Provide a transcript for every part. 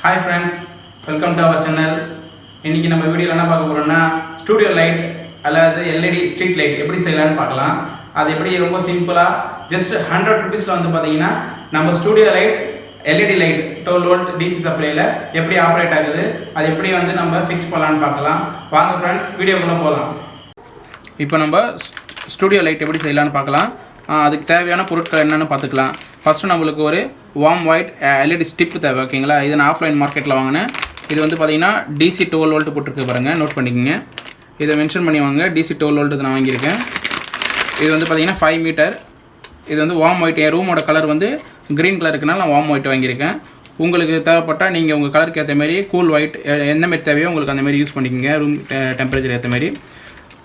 Hi friends, welcome to our channel. இன்னைக்கு நம்ம வீடியோல என்ன பார்க்க போறோம்னா ஸ்டுடியோ லைட் அல்லது LED ஸ்ட்ரீட் லைட் எப்படி செய்யலாம்னு பார்க்கலாம். அது எப்படி ரொம்ப சிம்பிளா just 100 rupeesல வந்து பாத்தீங்கன்னா நம்ம studio light LED light 12 volt DC சப்ளைல எப்படி ஆபரேட் ஆகுது அது எப்படி வந்து நம்ம ஃபிக்ஸ் பண்ணலாம்னு பார்க்கலாம். வாங்க फ्रेंड्स வீடியோக்குள்ள போலாம். இப்போ நம்ம ஸ்டுடியோ லைட் எப்படி செய்யலாம்னு பார்க்கலாம். அதுக்கு தேவையான பொருட்கள் என்னன்னு பார்த்துக்கலாம். ஃபர்ஸ்ட் நம்மளுக்கு ஒரு வார்ம் ஒயிட் LED ஸ்ட்ரிப் தேவை. ஓகேங்களா, இது நான் ஆஃப்லைன் மார்க்கெட்டில் வாங்கினேன். இது வந்து பார்த்தீங்கன்னா DC 12 volt போட்டிருக்கு பாருங்கள், நோட் பண்ணிக்கோங்க. இதை மென்ஷன் பண்ணி வாங்க. DC 12 volt நான் வாங்கியிருக்கேன். இது வந்து பார்த்தீங்கன்னா 5 மீட்டர். இது வந்து வார்ம் ஒயிட். என் ரூமோட கலர் வந்து க்ரீன் கலர் இருக்குனால நான் வார்ம் ஒயிட் வாங்கியிருக்கேன். உங்களுக்கு தேவைப்பட்டால் நீங்கள் உங்கள் கலருக்கு ஏற்ற மாதிரி கூல் ஒயிட் எந்த மாதிரி தேவையோ உங்களுக்கு அந்த மாதிரி யூஸ் பண்ணிக்கோங்க, ரூம் டெம்பரேச்சர் ஏற்ற மாதிரி.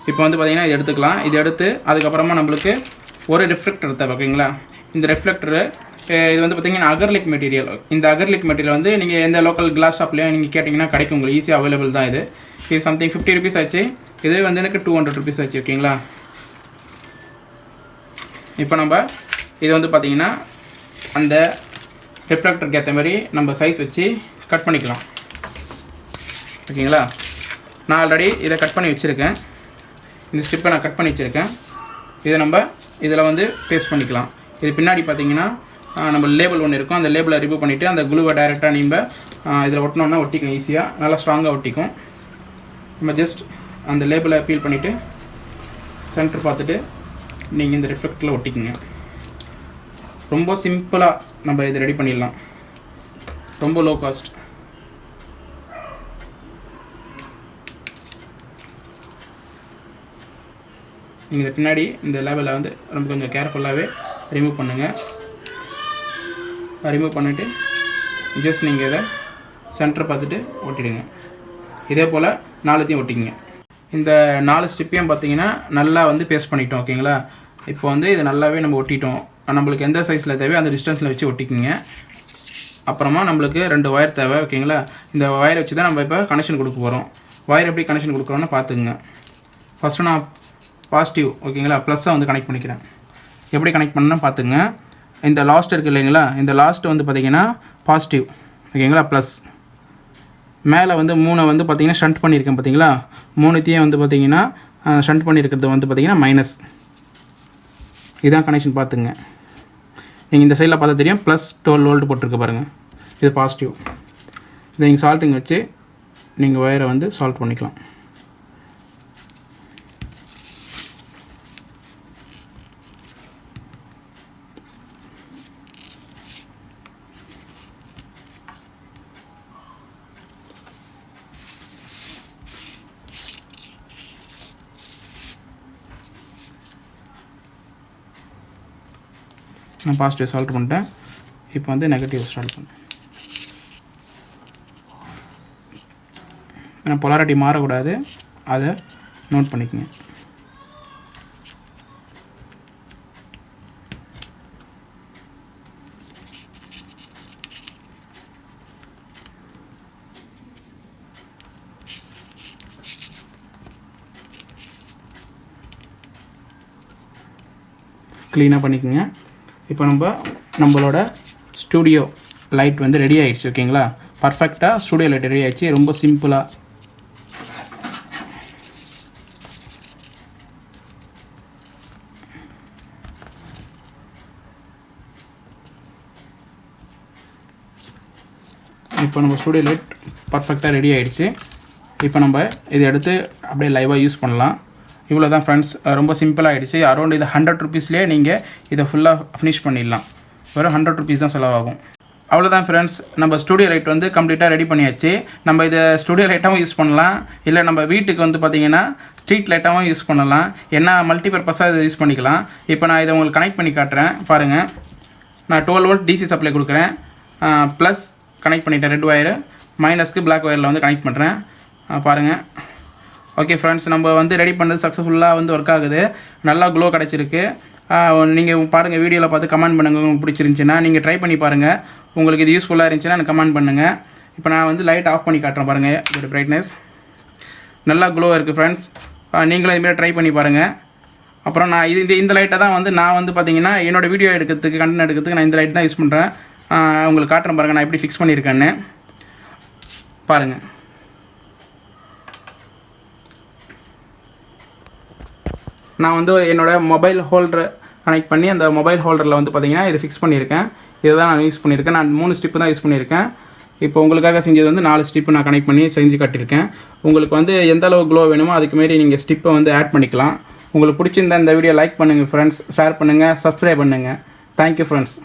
இப்போ வந்து பார்த்தீங்கன்னா இது எடுத்துக்கலாம். இது எடுத்து அதுக்கப்புறமா நம்மளுக்கு ஒரு ரிஃப்ளெக்டர் தேவை. ஓகேங்களா, இந்த ரிஃப்ளெக்டரு இது வந்து பார்த்தீங்கன்னா அகர்லிக் மெட்டீரியல். இந்த அகர்லிக் மெட்டீரியல் வந்து நீங்கள் எந்த லோக்கல் கிளாஸ் ஷாப்லேயும் நீங்கள் கேட்டிங்கன்னா கிடைக்கும், உங்களுக்கு ஈஸியாக அவைலபிள் தான். இது சம்திங் 50 rupees ஆச்சு. இது வந்து எனக்கு 200 rupees ஆச்சு. ஓகேங்களா, இப்போ நம்ம இது வந்து பார்த்தீங்கன்னா அந்த ரிஃப்ளெக்டருக்கு ஏற்ற மாதிரி நம்ம சைஸ் வச்சு கட் பண்ணிக்கலாம். ஓகேங்களா, நான் ஆல்ரெடி இதை கட் பண்ணி வச்சுருக்கேன். இந்த ஸ்ட்ரிப்பை நான் கட் பண்ணி வச்சுருக்கேன். இதை நம்ம இதில் வந்து பேஸ்ட் பண்ணிக்கலாம். இது பின்னாடி பார்த்தீங்கன்னா நம்ம லேபிள் ஒன்று இருக்கும். அந்த லேபிளை ரிமூவ் பண்ணிவிட்டு அந்த குளுவை டைரெக்டாக நீங்கள் இதில் ஒட்டினோன்னா ஒட்டிக்கும், ஈஸியாக நல்லா ஸ்ட்ராங்காக ஒட்டிக்கும். நம்ம ஜஸ்ட் அந்த லேபிளை பீல் பண்ணிவிட்டு சென்டர் பார்த்துட்டு நீங்கள் இந்த ரிஃப்ளெக்டரில் ஒட்டிக்குங்க. ரொம்ப சிம்பிளாக நம்ம இதை ரெடி பண்ணிடலாம், ரொம்ப லோ காஸ்ட். நீங்கள் இந்த பின்னாடி இந்த லேபிளை வந்து ரொம்ப கொஞ்சம் கேர்ஃபுல்லாகவே ரிமூவ் பண்ணுங்கள். ரிமூவ் பண்ணிவிட்டு ஜஸ்ட் நீங்கள் இதை சென்டர் பார்த்துட்டு ஒட்டிடுங்க. இதே போல் 4த்தையும் ஒட்டிக்குங்க. இந்த 4 ஸ்ட்ரிப்பையும் பார்த்தீங்கன்னா நல்லா வந்து பேஸ்ட் பண்ணிட்டோம். ஓகேங்களா, இப்போ வந்து இதை நல்லாவே நம்ம ஒட்டிட்டோம். நம்மளுக்கு எந்த சைஸில் தேவையோ அந்த டிஸ்டன்ஸில் வச்சு ஒட்டிக்குங்க. அப்புறமா நம்மளுக்கு 2 ஒயர் தேவை. ஓகேங்களா, இந்த ஒயரை வச்சு தான் நம்ம இப்போ கனெக்ஷன் கொடுக்க போகிறோம். ஒயர் எப்படி கனெக்ஷன் கொடுக்குறோன்னு பார்த்துக்குங்க. ஃபஸ்ட்டு நான் பாசிட்டிவ், ஓகேங்களா, ப்ளஸ்ஸை வந்து கனெக்ட் பண்ணிக்கிறேன். எப்படி கனெக்ட் பண்ணணும்னு பார்த்துங்க. இந்த லாஸ்ட் இருக்குது இல்லைங்களா, இந்த லாஸ்ட்டு வந்து பார்த்திங்கன்னா பாசிட்டிவ். ஓகேங்களா, ப்ளஸ். மேலே வந்து 3 வந்து பார்த்திங்கன்னா ஷண்ட் பண்ணியிருக்கேன். பார்த்தீங்களா, 3த்தையும் வந்து பார்த்திங்கன்னா ஷண்ட் பண்ணியிருக்கிறது வந்து பார்த்திங்கன்னா மைனஸ். இதுதான் கனெக்ஷன் பார்த்துங்க. நீங்கள் இந்த சைடில் பார்த்தா தெரியும், ப்ளஸ் 12 volt போட்டிருக்க பாருங்கள், இது பாசிட்டிவ். இதை நீங்கள் சால்ட்டிங் வச்சு நீங்கள் ஒயரை வந்து சால்ட் பண்ணிக்கலாம். நான் பாசிட்டிவ் சால்ட் பண்ணிட்டேன். இப்போ வந்து நெகட்டிவ் ஸ்டார்ட் பண்ணேன். ஏன்னா பொலாரிட்டி மாறக்கூடாது, அதை நோட் பண்ணிக்கங்க. க்ளீனாக பண்ணிக்கோங்க. இப்போ நம்மளோட ஸ்டூடியோ லைட் வந்து ரெடி ஆகிடுச்சு. ஓகேங்களா, பர்ஃபெக்டாக ஸ்டூடியோ லைட் ரெடி ஆகிடுச்சு. ரொம்ப சிம்பிளாக. இப்போ நம்ம ஸ்டூடியோ லைட் பர்ஃபெக்டாக ரெடி ஆகிடுச்சு. இப்போ நம்ம இதை எடுத்து அப்படியே லைவாக யூஸ் பண்ணலாம். இவ்வளோ தான் ஃப்ரெண்ட்ஸ், ரொம்ப சிம்பிளாக ஆகிடுச்சு. அரௌண்ட் இது 100 rupeesலேயே நீங்கள் இதை ஃபுல்லாக ஃபினிஷ் பண்ணிடலாம். வெறும் 100 rupees தான் செலவாகும். அவ்வளோதான் ஃப்ரெண்ட்ஸ், நம்ம ஸ்டூடியோ லைட் வந்து கம்ப்ளீட்டாக ரெடி பண்ணியாச்சு. நம்ம இதை ஸ்டூடியோ லைட்டாகவும் யூஸ் பண்ணலாம், இல்லை நம்ம வீட்டுக்கு வந்து பார்த்திங்கன்னா ஸ்ட்ரீட் லைட்டாகவும் யூஸ் பண்ணலாம். என்ன மல்டிபர்பஸாக இதை யூஸ் பண்ணிக்கலாம். இப்போ நான் இதை உங்களுக்கு கனெக்ட் பண்ணி காட்டுறேன் பாருங்கள். நான் 12 volt DC சப்ளை கொடுக்குறேன். ப்ளஸ் கனெக்ட் பண்ணிட்டேன் ரெட் ஒயரு, மைனஸ்க்கு பிளாக் ஒயரில் வந்து கனெக்ட் பண்ணுறேன் பாருங்கள். ஓகே ஃப்ரெண்ட்ஸ், நம்ம வந்து ரெடி பண்ணது சக்ஸஸ்ஃபுல்லாக வந்து ஒர்க் ஆகுது. நல்லா க்ளோ கிடச்சிருக்கு. நீங்கள் பாருங்கள், வீடியோவில் பார்த்து கமெண்ட் பண்ணுங்கள். உங்களுக்கு பிடிச்சிருந்துச்சின்னா நீங்கள் ட்ரை பண்ணி பாருங்கள். உங்களுக்கு இது யூஸ்ஃபுல்லாக இருந்துச்சுன்னா எனக்கு கமெண்ட் பண்ணுங்கள். இப்போ நான் வந்து லைட் ஆஃப் பண்ணி காட்டுறேன் பாருங்கள். இதோட பிரைட்னஸ் நல்லா க்ளோ இருக்குது ஃப்ரெண்ட்ஸ். நீங்களும் இதுமாதிரி ட்ரை பண்ணி பாருங்கள். அப்புறம் நான் இந்த லைட்டை தான் வந்து நான் வந்து பார்த்தீங்கன்னா என்னோடய வீடியோ எடுக்கிறதுக்கு கண்டென்ட் எடுக்கிறதுக்கு நான் இந்த லைட் தான் யூஸ் பண்ணுறேன். உங்களுக்கு காட்டுறேன் பாருங்கள் நான் எப்படி ஃபிக்ஸ் பண்ணியிருக்கேன்னு. பாருங்கள். நான் வந்து என்னோடய மொபைல் ஹோல்டரை கனெக்ட் பண்ணி அந்த மொபைல் ஹோல்டரில் வந்து பார்த்திங்கன்னா இது ஃபிக்ஸ் பண்ணியிருக்கேன். இதை தான் நான் யூஸ் பண்ணியிருக்கேன். நான் 3 ஸ்டிப்பு தான் யூஸ் பண்ணியிருக்கேன். இப்போ உங்களுக்காக செஞ்சது வந்து 4 ஸ்டிப்பு நான் கனெக்ட் பண்ணி செஞ்சு காட்டியிருக்கேன். உங்களுக்கு வந்து எந்த அளவு க்ளோ வேணுமோ அதுக்கு மாரி நீங்கள் ஸ்டிப்பை வந்து ஆட் பண்ணிக்கலாம். உங்களுக்கு பிடிச்சிருந்தா இந்த வீடியோ லைக் பண்ணுங்கள் ஃப்ரெண்ட்ஸ், ஷேர் பண்ணுங்கள், சப்ஸ்கிரைப் பண்ணுங்கள். Thank you friends.